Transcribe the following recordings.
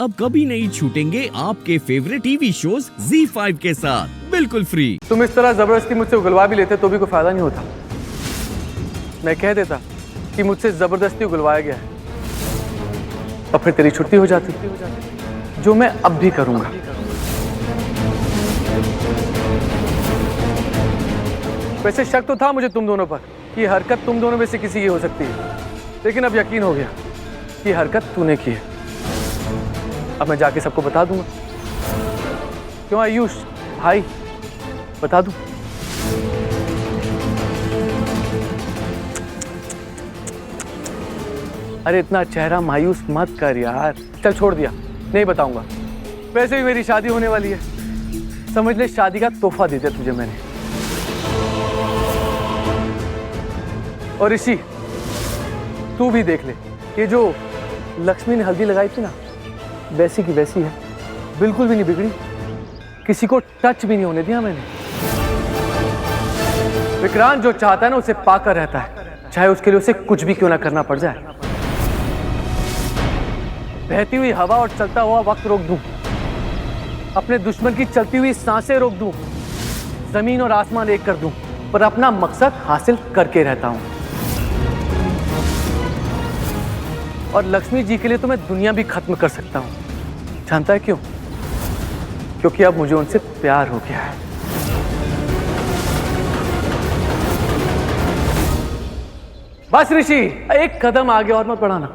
अब कभी नहीं छूटेंगे आपके फेवरेट टीवी शोज ZEE5 के साथ बिल्कुल फ्री। तुम इस तरह जबरदस्ती मुझसे उगलवा भी लेते तो भी कोई फायदा नहीं होता। मैं कह देता कि मुझसे जबरदस्ती उगलवाया गया है और फिर तेरी छुट्टी हो जाती, जो मैं अब भी करूंगा। वैसे शक तो था मुझे तुम दोनों पर कि हरकत तुम दोनों में से किसी की हो सकती है, लेकिन अब यकीन हो गया कि हरकत तूने की है। अब मैं जाके सबको बता दूंगा। क्यों आयुष भाई, बता दूं? अरे इतना चेहरा मायूस मत कर यार। चल छोड़ दिया, नहीं बताऊंगा। वैसे भी मेरी शादी होने वाली है, समझ ले शादी का तोहफा दे दिया तुझे मैंने। और ऋषि तू भी देख ले, ये जो लक्ष्मी ने हल्दी लगाई थी ना, वैसी की वैसी है, बिल्कुल भी नहीं बिगड़ी। किसी को टच भी नहीं होने दिया मैंने। विक्रांत जो चाहता है ना उसे पाकर रहता है, चाहे उसके लिए उसे कुछ भी क्यों ना करना पड़ जाए। बहती हुई हवा और चलता हुआ वक्त रोक दूं, अपने दुश्मन की चलती हुई सांसें रोक दूं, जमीन और आसमान एक कर दूं, पर अपना मकसद हासिल करके रहता हूं। और लक्ष्मी जी के लिए तो मैं दुनिया भी खत्म कर सकता हूं। जानता है क्यों? क्योंकि अब मुझे उनसे प्यार हो गया है। बस ऋषि, एक कदम आगे और मत बढ़ाना,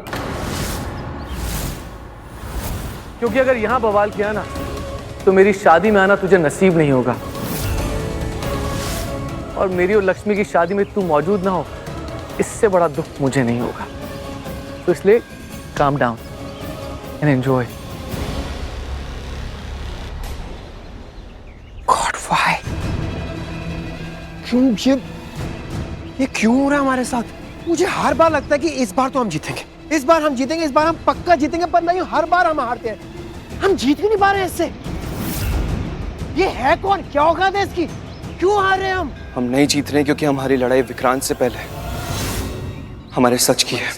क्योंकि अगर यहां बवाल किया ना तो मेरी शादी में आना तुझे नसीब नहीं होगा। और मेरी और लक्ष्मी की शादी में तू मौजूद ना हो, इससे बड़ा दुख मुझे नहीं होगा। तो इसलिए calm down and enjoy. God, why? क्यों ये क्यों हो रहा है हमारे साथ? मुझे हर बार लगता है कि इस बार तो हम जीतेंगे, इस बार हम जीतेंगे, इस बार हम पक्का जीतेंगे, पर नहीं, हर बार हम हारते हैं। हम जीत भी नहीं पा रहे हैं इससे। ये है कौन? क्या औकात है इसकी? क्यों हार रहे हैं हम? हम नहीं जीत रहे क्योंकि हमारी लड़ाई विक्रांत से पहले हमारे सच की है,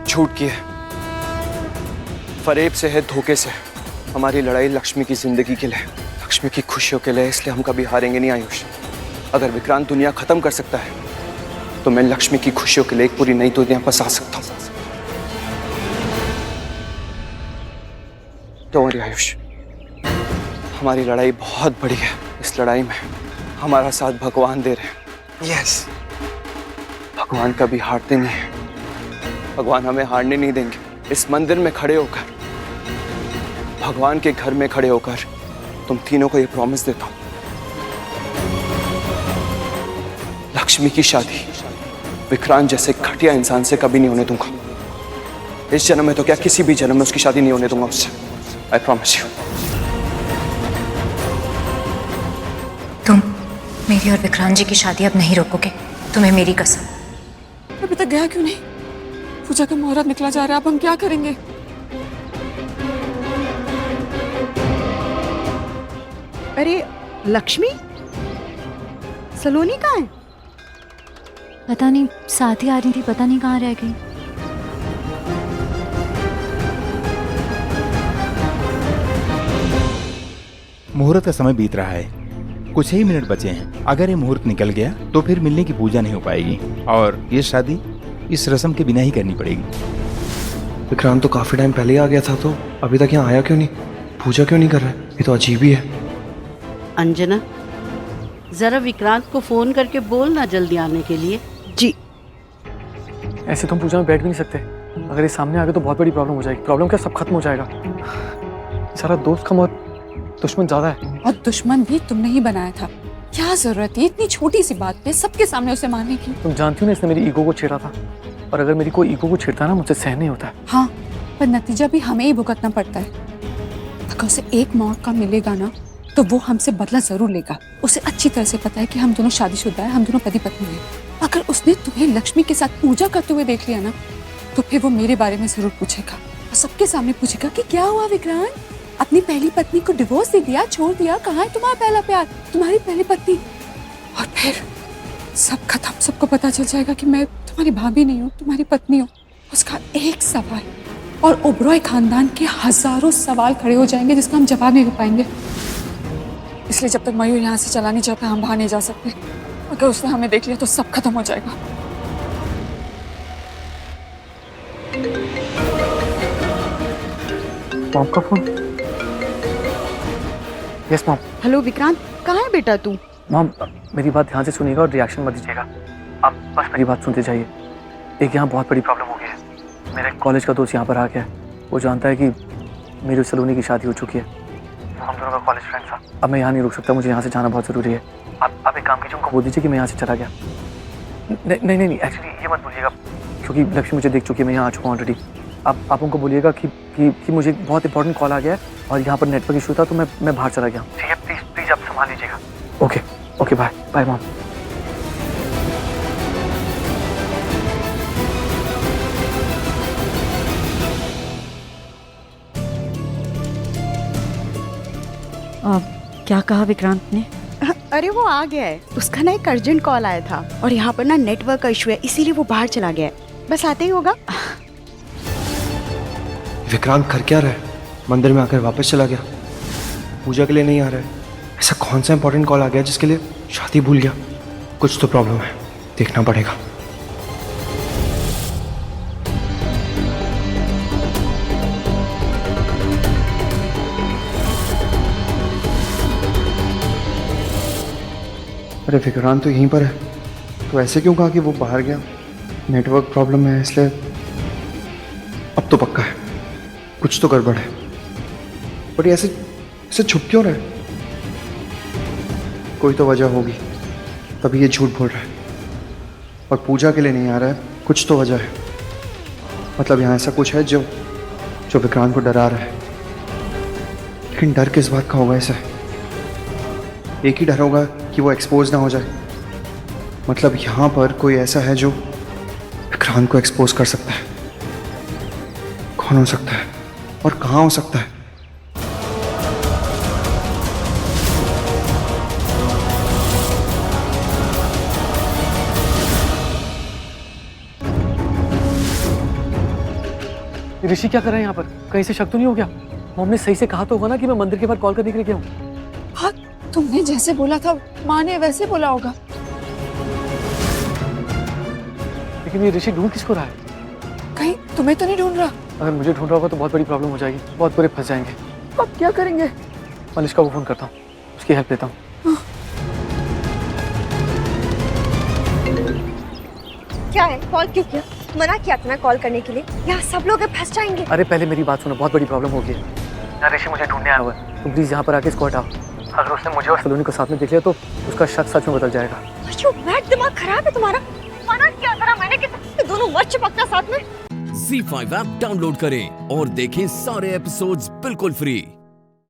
झूठ की है, फरेब से है, धोखे से। हमारी लड़ाई लक्ष्मी की जिंदगी के लिए, लक्ष्मी की खुशियों के लिए, इसलिए हम कभी हारेंगे नहीं आयुष। अगर विक्रांत दुनिया खत्म कर सकता है तो मैं लक्ष्मी की खुशियों के लिए एक पूरी नई दुनिया बसा सकता हूं। डोंट वरी आयुष, हमारी लड़ाई बहुत बड़ी है। इस लड़ाई में हमारा साथ भगवान दे रहे हैं। यस, भगवान कभी हारते नहीं है, भगवान हमें हारने नहीं देंगे। इस मंदिर में खड़े होकर, भगवान के घर में खड़े होकर तुम तीनों को ये प्रॉमिस देता हूं, लक्ष्मी की शादी विक्रांत जैसे घटिया इंसान से कभी नहीं होने दूंगा। इस जन्म में तो क्या, किसी भी जन्म में उसकी शादी नहीं होने दूंगा उससे। I promise you. तुम मेरी और विक्रांत जी की शादी अब नहीं रोकोगे, तुम्हें मेरी कसम। अभी तक गया क्यों नहीं? पूजा का मुहूर्त निकला जा रहा है, अब हम क्या करेंगे? अरे लक्ष्मी, सलोनी कहाँ है? पता नहीं, साथ ही आ रही थी, पता नहीं कहाँ रह गई। मुहूर्त का समय बीत रहा है, कुछ ही मिनट बचे हैं। अगर ये मुहूर्त निकल गया तो फिर मिलने की पूजा नहीं हो पाएगी और ये शादी इस रस्म के बिना ही करनी पड़ेगी। विक्रांत तो काफी टाइम पहले ही आ गया था, तो अभी तक यहाँ आया क्यों नहीं? पूजा क्यों नहीं कर रहा है? ये तो अजीब ही है। अंजना, जरा विक्रांत को फोन करके बोल ना जल्दी आने के लिए। जी। ऐसे तुम पूजा में बैठ भी नहीं सकते। अगर ये सामने आ गए तो बहुत बड़ी प्रॉब्लम हो जाएगी। प्रॉब्लम क्या, सब खत्म हो जाएगा। सारा दोस्त कम और दुश्मन ज्यादा है। और दुश्मन भी तुमने ही बनाया था। क्या जरूरत है इतनी छोटी सी बात पे सबके सामने उसे मारने की? तुम जानती हो ना, इसने मेरी ईगो को छेड़ा था, और अगर मेरी कोई ईगो को छेड़ता है ना, मुझसे सहन नहीं होता है। हाँ, पर नतीजा भी हमें ही भुगतना पड़ता है। अगर उसे एक मौका मिलेगा ना तो वो हमसे बदला जरूर लेगा। उसे अच्छी तरह से पता है कि हम दोनों शादीशुदा है, हम दोनों पति पत्नी हैं। अगर उसने तुम्हें लक्ष्मी के साथ पूजा करते हुए देख लिया ना तो फिर वो मेरे बारे में जरूर पूछेगा, और सबके सामने पूछेगा कि क्या हुआ विक्रांत, अपनी पहली पत्नी को डिवोर्स दे दिया, छोड़ दिया, कहाँ है तुम्हारा पहला प्यार, तुम्हारी पहली पत्नी। और फिर सब खत्म, सबको पता चल जाएगा कि मैं तुम्हारी भाभी नहीं हूँ, तुम्हारी पत्नी हूँ। उसका एक सवाल और ओबरॉय खानदान के हजारों सवाल खड़े हो जाएंगे जिसका हम जवाब नहीं दे पाएंगे। इसलिए जब तक मयूर यहाँ से चला नहीं जाता हम बाहर नहीं जा सकते। अगर उसने हमें देख लिया तो सब खत्म हो जाएगा। मॉम का phone. Yes mom. Hello Vikrant, कहाँ है बेटा तू? मॉम मेरी बात ध्यान से सुनिएगा और रिएक्शन मत दीजिएगा। आप बस मेरी बात सुनते जाइए। एक यहाँ बहुत बड़ी प्रॉब्लम हो गई है। मेरे कॉलेज का दोस्त यहाँ पर आ गया है। वो जानता है कि मेरी सलोनी की शादी हो चुकी है। वो हम दोनों का कॉलेज फ्रेंड था। अब मैं यहाँ नहीं रुक सकता, मुझे यहाँ से जाना बहुत ज़रूरी है। आप एक काम कीजिए, उनको बोल दीजिए कि मैं यहाँ से चला गया। नहीं एक्चुअली ये मत बोलिएगा क्योंकि लक्ष्मी मुझे देख चुकी है, मैं यहाँ आ चुका हूँ ऑलरेडी। आप उनको बोलिएगा कि मुझे बहुत इंपॉर्टेंट कॉल आ गया है और यहाँ पर नेटवर्क इशू था तो मैं बाहर चला गया। ठीक है, प्लीज़ आप संभाल लीजिएगा। Okay bye mom. क्या कहा विक्रांत ने? अरे वो आ गया है, उसका ना एक अर्जेंट कॉल आया था और यहाँ पर ना नेटवर्क का इशू है, इसीलिए वो बाहर चला गया है। बस आते ही होगा। विक्रांत कर क्या रहा है? मंदिर में आकर वापस चला गया। पूजा के लिए नहीं आ रहा है। ऐसा कौन सा इंपॉर्टेंट कॉल आ गया जिसके लिए शादी भूल गया? कुछ तो प्रॉब्लम है, देखना पड़ेगा। अरे विक्रांत तो यहीं पर है, तो ऐसे क्यों कहा कि वो बाहर गया? नेटवर्क प्रॉब्लम है इसलिए। अब तो पक्का है कुछ तो गड़बड़ है, पर ये ऐसे छुप क्यों रहा है? कोई तो वजह होगी तभी ये झूठ बोल रहा है। और पूजा के लिए नहीं आ रहा है, कुछ तो वजह है। मतलब यहाँ ऐसा कुछ है जो विक्रांत को डरा रहा है। लेकिन डर किस बात का होगा इसे? एक ही डर होगा कि वो एक्सपोज ना हो जाए। मतलब यहाँ पर कोई ऐसा है जो विक्रांत को एक्सपोज कर सकता है। कौन हो सकता है और कहाँ हो सकता है? ऋषि क्या कर रहे हैं यहाँ पर? कहीं से शक तो नहीं हो गया? मॉम ने सही से कहा तो होगा ना कि मैं मंदिर के बाद कॉल करने के लिए गया हूँ। हाँ, तुमने जैसे बोला था माँ ने वैसे बोला होगा। लेकिन ये ऋषि ढूंढ किसको रहा है? कहीं तुम्हें तो नहीं ढूंढ रहा? अगर मुझे ढूंढ रहा होगा तो बहुत बड़ी प्रॉब्लम हो जाएगी, बहुत बुरे फंस जाएंगे। अब क्या करेंगे? मनीषका को फोन करता हूँ, उसकी हेल्प लेता हूँ। क्या है? कॉल क्यों किया? मना किया था ना कॉल करने के लिए। यहाँ सब लोग फंस जाएंगे। अरे पहले मेरी बात सुनो, बहुत बड़ी प्रॉब्लम हो गई है। यार ऋषि मुझे ढूंढने आया हुआ है, तुम प्लीज यहाँ पर आके इसको हटाओ। अगर उसने मुझे और सलोनी को साथ में देख लिया तो उसका शक सच में बदल जाएगा। दिमाग खराब है तुम्हारा? मना किया था ना मैंने कि दोनों मत चिपकना साथ में। Z5 ऐप डाउनलोड करें और देखें सारे एपिसोड्स बिल्कुल फ्री।